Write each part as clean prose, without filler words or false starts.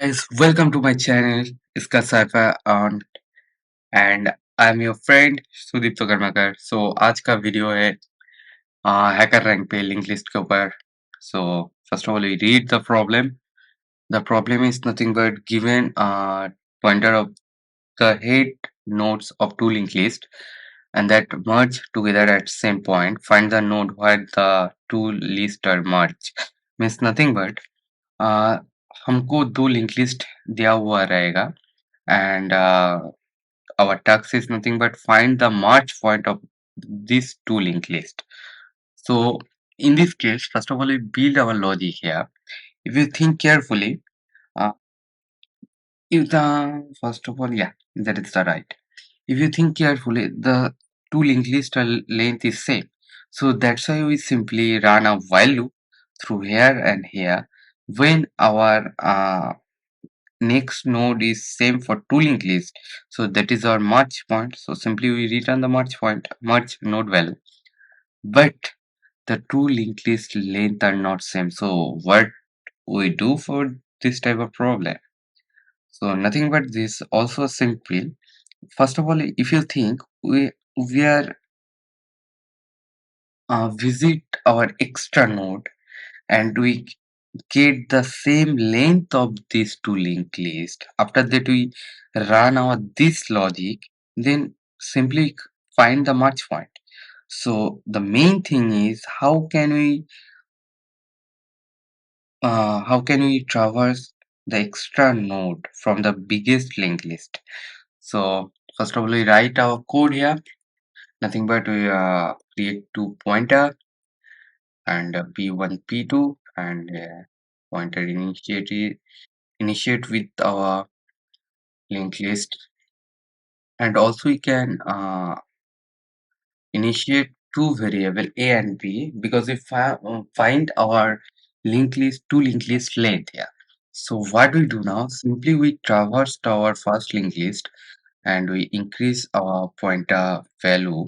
Guys, welcome to my channel. इसका साइफा on and I'm your friend Sudeep Karmakar. So आज का वीडियो है हैकर रैंक पे लिंक लिस्ट के ऊपर. So first of all, we read the problem. The problem is nothing but given pointer of the head nodes of two linked list and that merge together at same point. Find the node where the two lists are merged. Means nothing but uh, हमको दो link list दिया हुआ रहेगा and our task is nothing but find the merge point of these two linked list. So in this case, first of all, we build our logic here. If you think carefully, uh, if the first of all, yeah, that is the right. If you think carefully, the two linked list length is same. So that's why we simply run a while loop through here and here when our next node is same for two linked list, so that is our merge point. So simply we return the merge node value, but the two linked list length are not same. So what we do for this type of problem? So nothing but this. Also simple. First of all, if you think we are visit our extra node and we get the same length of these two linked list. After that, we run our this logic, then simply find the merge point. So the main thing is how can we traverse the extra node from the biggest linked list? So first of all, we write our code here. Nothing but we create two pointer and p1 p2 and pointer initiate with our linked list, and also we can initiate two variable a and b because we find our two linked list length here. So what we do now, simply we traversed our first linked list and we increase our pointer value,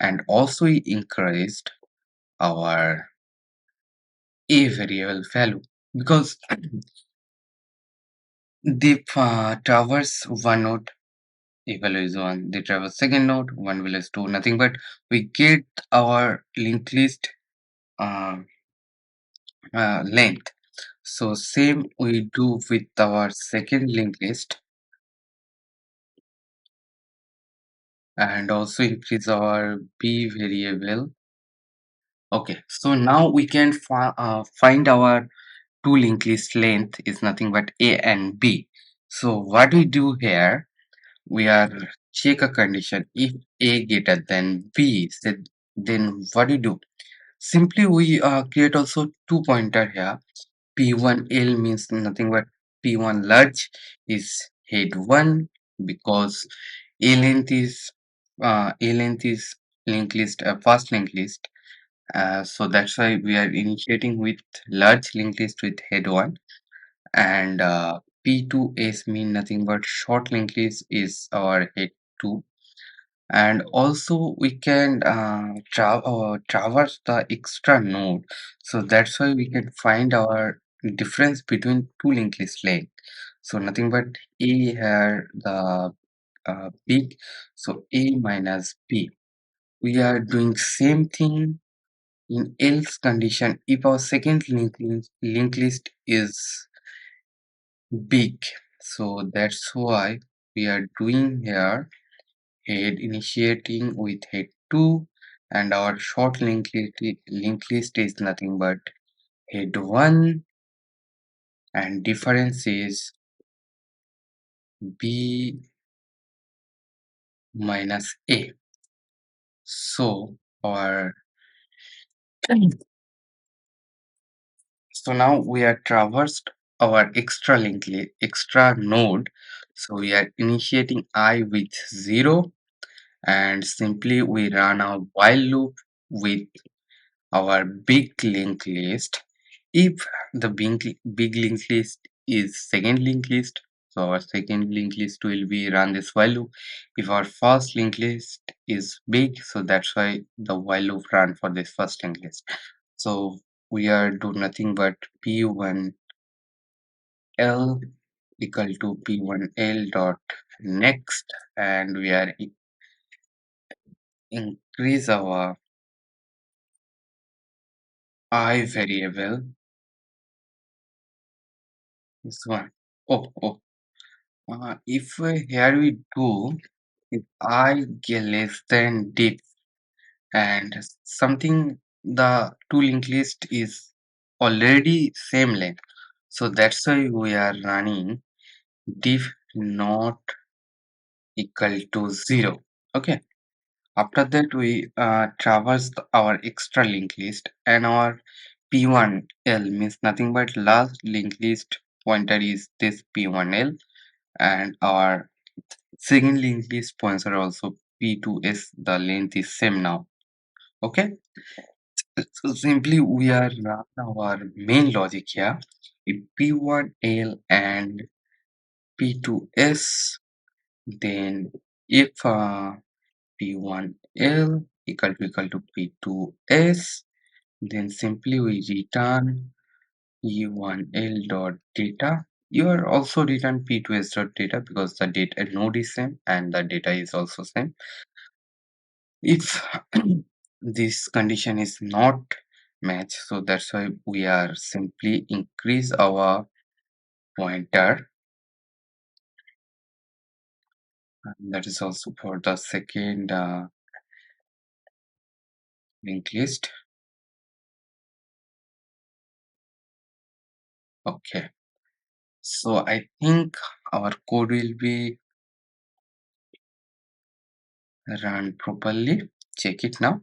and also we increased our a variable value because they traverse one node, a value is 1, they traverse second node, one value is 2, nothing but we get our linked list uh, length. So same we do with our second linked list and also increase our b variable. Okay, so now we can find our two linked list length is nothing but a and b. So what we do here, we are check a condition. If a greater than b, then what we do? Simply we create also two pointer here. P1L means nothing but P1 large is head 1 because A length is linked list first linked list. So that's why we are initiating with large linked list with head 1, and P2S mean nothing but short linked list is our head 2, and also we can traverse the extra node. So that's why we can find our difference between two linked list length. So nothing but a here the big, so a minus b. We are doing same thing in else condition if our second linked list is big. So that's why we are doing here head initiating with head 2, and our short linked list is nothing but head 1, and difference is b minus a. So our so now we are traversed our extra node. So we are initiating I with 0, and simply we run a while loop with our big linked list. If the big linked list is second linked list, so our second linked list will be run this while loop. If our first linked list is big, so that's why the while loop run for this first linked list. So we are do nothing but p1 L equal to P1L dot next, and we are increase our I variable. This one. Oh. If here we do, if I get less than diff and something, the two linked list is already same length, so that's why we are running diff not equal to 0. Okay. After that, we traverse our extra linked list, and our P1L means nothing but last linked list pointer is this P1L, and our second linked list pointer also P2S. The length is same now. Okay, so simply we are run our main logic here. If P1L and P2S, then if P1L equal to P2S, then simply we return E1L dot data. You are also return P2S dot data because the data node is same and the data is also same. If this condition is not matched, so that's why we are simply increase our pointer, and that is also for the second linked list. Okay, so I think our code will be run properly. Check it now.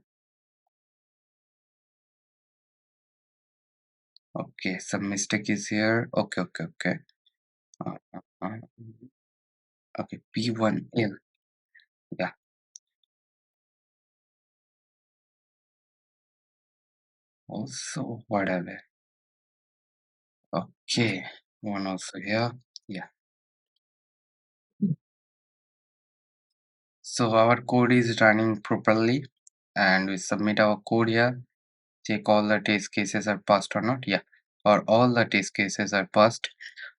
Okay, some mistake is here. Okay. Uh, uh, uh, okay, P1L. Yeah, also whatever. Okay, one also here. Yeah. So our code is running properly, and we submit our code here. Check all the test cases are passed or not. Yeah, or all the test cases are passed.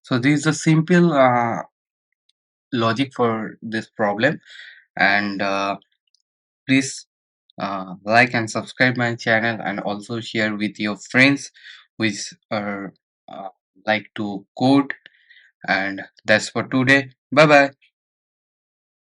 So this is a simple logic for this problem, and please like and subscribe my channel, and also share with your friends which are like to code. And that's for today. Bye bye.